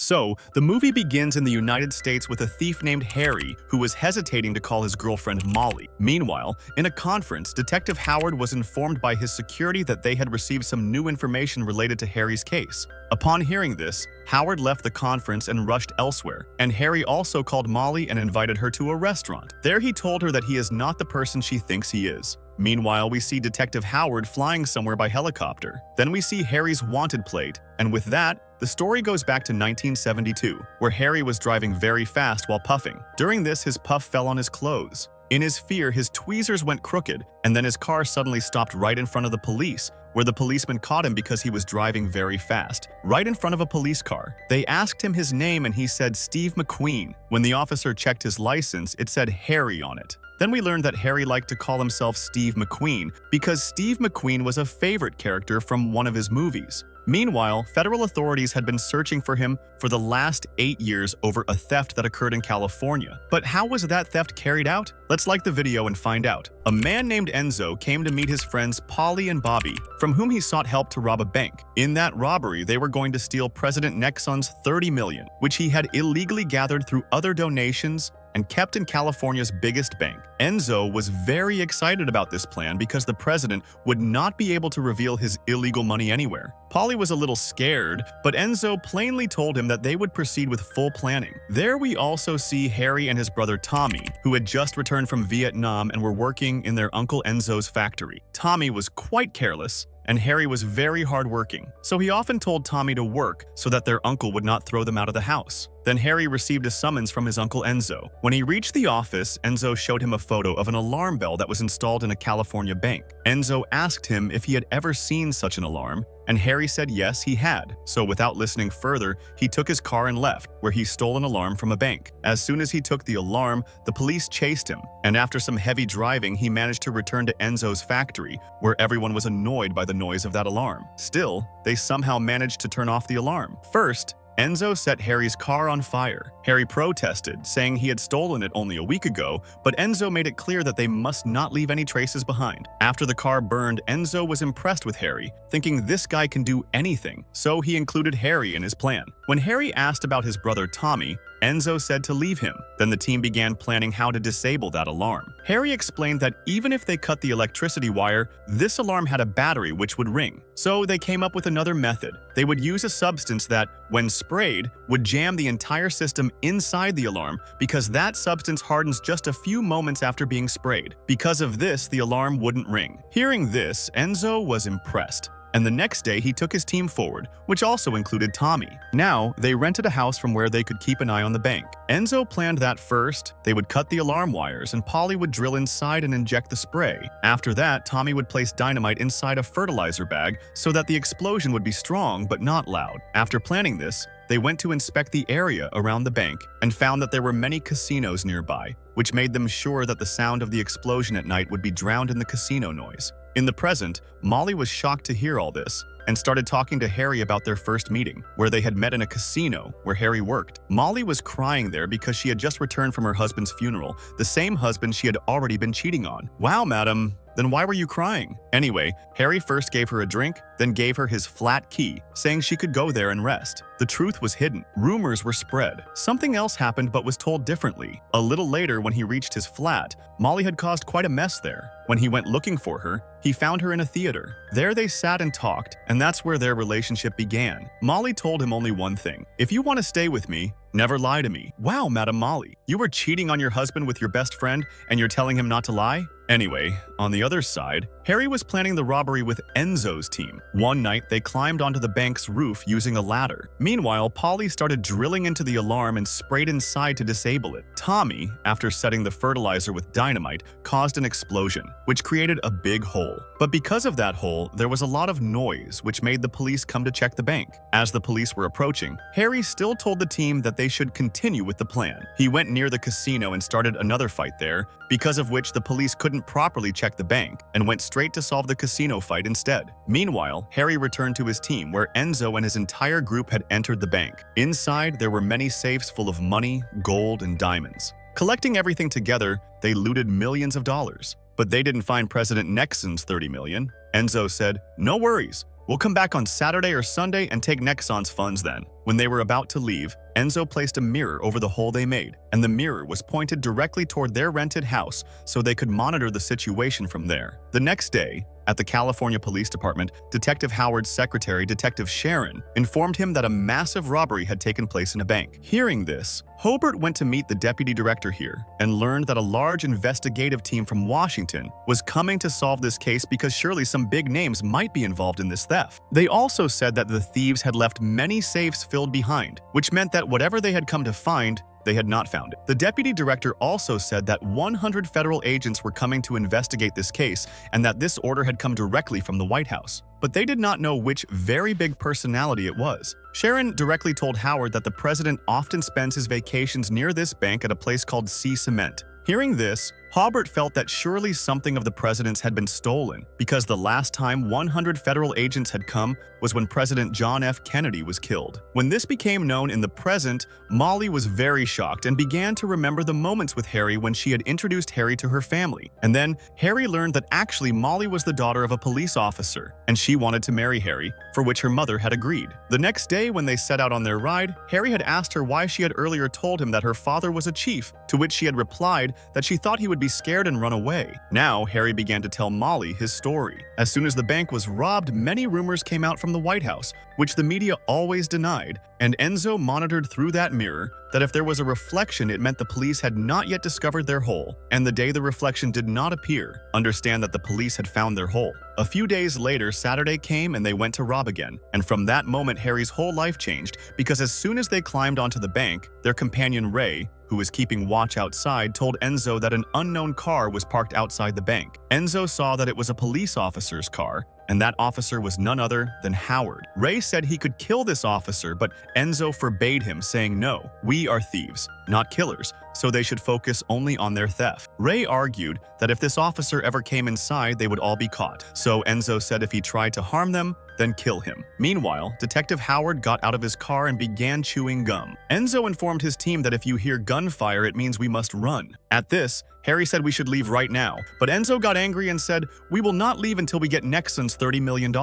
So, the movie begins in the United States with a thief named Harry who was hesitating to call his girlfriend Molly. Meanwhile, in a conference, Detective Howard was informed by his security that they had received some new information related to Harry's case. Upon hearing this, Howard left the conference and rushed elsewhere, and Harry also called Molly and invited her to a restaurant. There he told her that he is not the person she thinks he is. Meanwhile, we see Detective Howard flying somewhere by helicopter. Then we see Harry's wanted plate, and with that, the story goes back to 1972, where Harry was driving very fast while puffing. During this, his puff fell on his clothes. In his fear, his tweezers went crooked, and then his car suddenly stopped right in front of the police, where the policeman caught him because he was driving very fast, right in front of a police car. They asked him his name and he said Steve McQueen. When the officer checked his license, it said Harry on it. Then we learned that Harry liked to call himself Steve McQueen because Steve McQueen was a favorite character from one of his movies. Meanwhile, federal authorities had been searching for him for the last 8 years over a theft that occurred in California. But how was that theft carried out? Let's like the video and find out. A man named Enzo came to meet his friends Polly and Bobby, from whom he sought help to rob a bank. In that robbery, they were going to steal President Nixon's $30 million, which he had illegally gathered through other donations and kept in California's biggest bank. Enzo was very excited about this plan because the president would not be able to reveal his illegal money anywhere. Polly was a little scared, but Enzo plainly told him that they would proceed with full planning. There we also see Harry and his brother Tommy, who had just returned from Vietnam and were working in their Uncle Enzo's factory. Tommy was quite careless, and Harry was very hardworking, so he often told Tommy to work so that their uncle would not throw them out of the house. Then Harry received a summons from his Uncle Enzo. When he reached the office, Enzo showed him a photo of an alarm bell that was installed in a California bank. Enzo asked him if he had ever seen such an alarm, and Harry said yes, he had. So without listening further, he took his car and left, where he stole an alarm from a bank. As soon as he took the alarm, the police chased him, and after some heavy driving, he managed to return to Enzo's factory, where everyone was annoyed by the noise of that alarm. Still, they somehow managed to turn off the alarm. First, Enzo set Harry's car on fire. Harry protested, saying he had stolen it only a week ago, but Enzo made it clear that they must not leave any traces behind. After the car burned, Enzo was impressed with Harry, thinking this guy can do anything, so he included Harry in his plan. When Harry asked about his brother Tommy, Enzo said to leave him. Then the team began planning how to disable that alarm. Harry explained that even if they cut the electricity wire, this alarm had a battery which would ring. So they came up with another method. They would use a substance that, when sprayed, would jam the entire system inside the alarm because that substance hardens just a few moments after being sprayed. Because of this, the alarm wouldn't ring. Hearing this, Enzo was impressed. And the next day, he took his team forward, which also included Tommy. Now, they rented a house from where they could keep an eye on the bank. Enzo planned that first, they would cut the alarm wires and Polly would drill inside and inject the spray. After that, Tommy would place dynamite inside a fertilizer bag so that the explosion would be strong but not loud. After planning this, they went to inspect the area around the bank and found that there were many casinos nearby, which made them sure that the sound of the explosion at night would be drowned in the casino noise. In the present, Molly was shocked to hear all this and started talking to Harry about their first meeting, where they had met in a casino where Harry worked. Molly was crying there because she had just returned from her husband's funeral, the same husband she had already been cheating on. Wow, madam. Then why were you crying? Anyway, Harry first gave her a drink, then gave her his flat key, saying she could go there and rest. The truth was hidden. Rumors were spread. Something else happened but was told differently. A little later, when he reached his flat, Molly had caused quite a mess there. When he went looking for her, he found her in a theater. There they sat and talked, and that's where their relationship began. Molly told him only one thing: if you want to stay with me, never lie to me. Wow, Madam Molly, you were cheating on your husband with your best friend, and you're telling him not to lie? Anyway, on the other side, Harry was planning the robbery with Enzo's team. One night, they climbed onto the bank's roof using a ladder. Meanwhile, Polly started drilling into the alarm and sprayed inside to disable it. Tommy, after setting the fertilizer with dynamite, caused an explosion, which created a big hole. But because of that hole, there was a lot of noise, which made the police come to check the bank. As the police were approaching, Harry still told the team that they should continue with the plan. He went near the casino and started another fight there, because of which the police couldn't properly check the bank and went straight to solve the casino fight instead. Meanwhile, Harry returned to his team where Enzo and his entire group had entered the bank. Inside, there were many safes full of money, gold, and diamonds. Collecting everything together, they looted millions of dollars. But they didn't find President Nixon's $30 million. Enzo said, "No worries. We'll come back on Saturday or Sunday and take Nixon's funds then." When they were about to leave, Enzo placed a mirror over the hole they made, and the mirror was pointed directly toward their rented house so they could monitor the situation from there. The next day, at the California Police Department, Detective Howard's secretary, Detective Sharon, informed him that a massive robbery had taken place in a bank. Hearing this, Hobart went to meet the deputy director here and learned that a large investigative team from Washington was coming to solve this case because surely some big names might be involved in this theft. They also said that the thieves had left many safes filled behind, which meant that whatever they had come to find, they had not found it. The deputy director also said that 100 federal agents were coming to investigate this case and that this order had come directly from the White House. But they did not know which very big personality it was. Sharon directly told Howard that the president often spends his vacations near this bank at a place called Sea Cement. Hearing this, Hobart felt that surely something of the president's had been stolen because the last time 100 federal agents had come was when President John F. Kennedy was killed. When this became known in the present, Molly was very shocked and began to remember the moments with Harry when she had introduced Harry to her family. And then Harry learned that actually Molly was the daughter of a police officer, and she wanted to marry Harry, for which her mother had agreed. The next day when they set out on their ride, Harry had asked her why she had earlier told him that her father was a chief, to which she had replied that she thought he would be scared and run away. Now, Harry began to tell Molly his story. As soon as the bank was robbed, many rumors came out from the White House, which the media always denied, and Enzo monitored through that mirror that if there was a reflection, it meant the police had not yet discovered their hole, and the day the reflection did not appear, understand that the police had found their hole. A few days later, Saturday came and they went to rob again, and from that moment Harry's whole life changed because as soon as they climbed onto the bank, their companion Ray, who was keeping watch outside, told Enzo that an unknown car was parked outside the bank. Enzo saw that it was a police officer's car, and that officer was none other than Howard. Ray said he could kill this officer, but Enzo forbade him, saying, "No, we are thieves, not killers, so they should focus only on their theft." Ray argued that if this officer ever came inside, they would all be caught. So Enzo said if he tried to harm them, then kill him. Meanwhile, Detective Howard got out of his car and began chewing gum. Enzo informed his team that if you hear gunfire, it means we must run. At this, Harry said we should leave right now, but Enzo got angry and said, "We will not leave until we get Nixon's $30 million.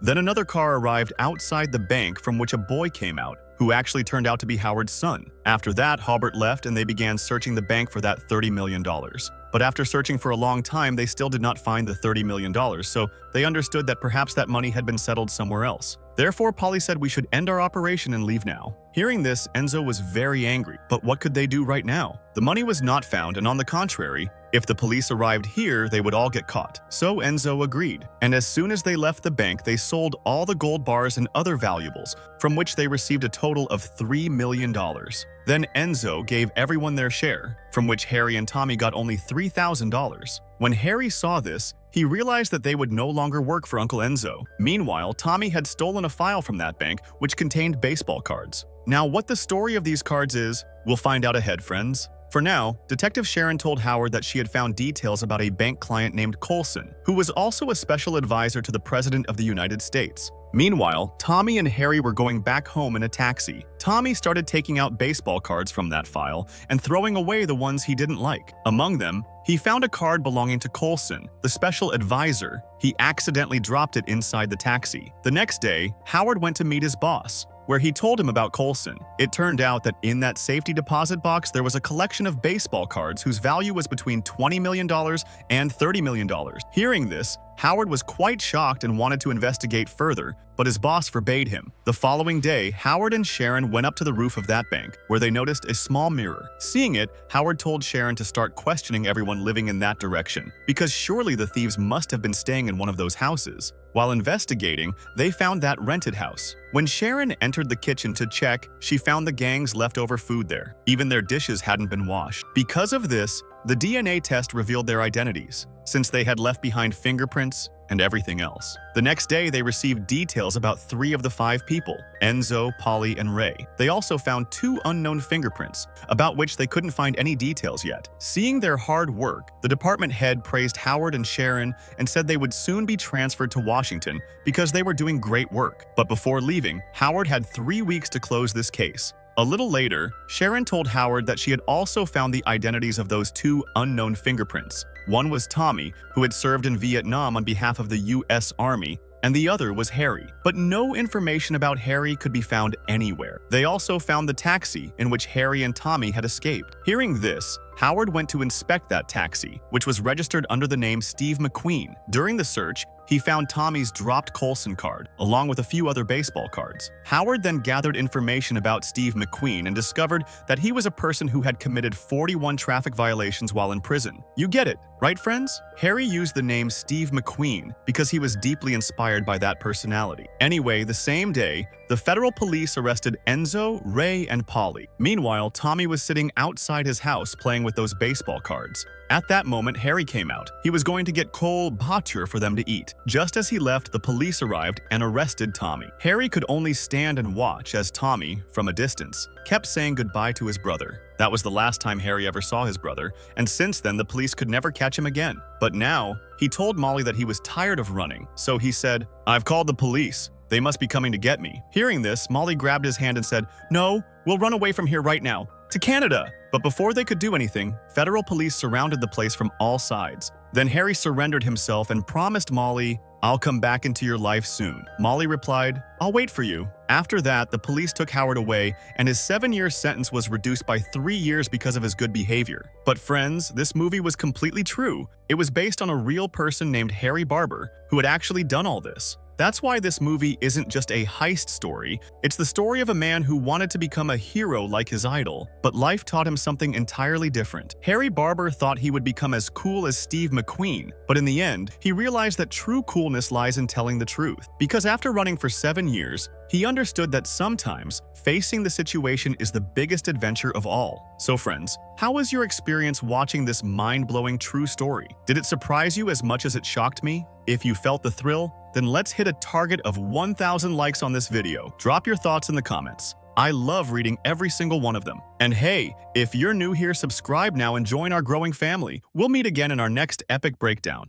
Then another car arrived outside the bank from which a boy came out, who actually turned out to be Howard's son. After that, Hobart left and they began searching the bank for that $30 million. But after searching for a long time, they still did not find the $30 million, so they understood that perhaps that money had been settled somewhere else. Therefore, Polly said we should end our operation and leave now. Hearing this, Enzo was very angry, but what could they do right now? The money was not found, and on the contrary, if the police arrived here, they would all get caught. So Enzo agreed, and as soon as they left the bank, they sold all the gold bars and other valuables, from which they received a total of $3 million. Then Enzo gave everyone their share, from which Harry and Tommy got only $3,000. When Harry saw this, he realized that they would no longer work for Uncle Enzo. Meanwhile, Tommy had stolen a file from that bank, which contained baseball cards. Now, what the story of these cards is, we'll find out ahead, friends. For now, Detective Sharon told Howard that she had found details about a bank client named Colson, who was also a special advisor to the President of the United States. Meanwhile, Tommy and Harry were going back home in a taxi. Tommy started taking out baseball cards from that file and throwing away the ones he didn't like. Among them, he found a card belonging to Colson, the special advisor. He accidentally dropped it inside the taxi. The next day, Howard went to meet his boss, where he told him about Colson. It turned out that in that safety deposit box there was a collection of baseball cards whose value was between $20 million and $30 million. Hearing this, Howard was quite shocked and wanted to investigate further, but his boss forbade him. The following day, Howard and Sharon went up to the roof of that bank, where they noticed a small mirror. Seeing it, Howard told Sharon to start questioning everyone living in that direction, because surely the thieves must have been staying in one of those houses. While investigating, they found that rented house. When Sharon entered the kitchen to check, she found the gang's leftover food there. Even their dishes hadn't been washed. Because of this, the DNA test revealed their identities, since they had left behind fingerprints and everything else. The next day, they received details about 3 of the 5 people, Enzo, Polly, and Ray. They also found 2 unknown fingerprints, about which they couldn't find any details yet. Seeing their hard work, the department head praised Howard and Sharon and said they would soon be transferred to Washington because they were doing great work. But before leaving, Howard had 3 weeks to close this case. A little later, Sharon told Howard that she had also found the identities of those 2 unknown fingerprints. One was Tommy, who had served in Vietnam on behalf of the U.S. Army, and the other was Harry. But no information about Harry could be found anywhere. They also found the taxi in which Harry and Tommy had escaped. Hearing this, Howard went to inspect that taxi, which was registered under the name Steve McQueen. During the search, he found Tommy's dropped Coulson card, along with a few other baseball cards. Howard then gathered information about Steve McQueen and discovered that he was a person who had committed 41 traffic violations while in prison. You get it, right, friends? Harry used the name Steve McQueen because he was deeply inspired by that personality. Anyway, the same day, the federal police arrested Enzo, Ray, and Polly. Meanwhile, Tommy was sitting outside his house playing with those baseball cards. At that moment, Harry came out. He was going to get cold bhatur for them to eat. Just as he left, the police arrived and arrested Tommy. Harry could only stand and watch as Tommy, from a distance, kept saying goodbye to his brother. That was the last time Harry ever saw his brother, and since then the police could never catch him again. But now, he told Molly that he was tired of running, so he said, "I've called the police. They must be coming to get me." Hearing this, Molly grabbed his hand and said, "No, we'll run away from here right now. To Canada!" But before they could do anything, federal police surrounded the place from all sides. Then Harry surrendered himself and promised Molly, "I'll come back into your life soon." Molly replied, "I'll wait for you." After that, the police took Howard away, and his 7-year sentence was reduced by 3 years because of his good behavior. But friends, this movie was completely true. It was based on a real person named Harry Barber, who had actually done all this. That's why this movie isn't just a heist story, it's the story of a man who wanted to become a hero like his idol, but life taught him something entirely different. Harry Barber thought he would become as cool as Steve McQueen, but in the end, he realized that true coolness lies in telling the truth. Because after running for 7 years, he understood that sometimes facing the situation is the biggest adventure of all. So friends, how was your experience watching this mind-blowing true story? Did it surprise you as much as it shocked me? If you felt the thrill, then let's hit a target of 1,000 likes on this video. Drop your thoughts in the comments. I love reading every single one of them. And hey, if you're new here, subscribe now and join our growing family. We'll meet again in our next epic breakdown.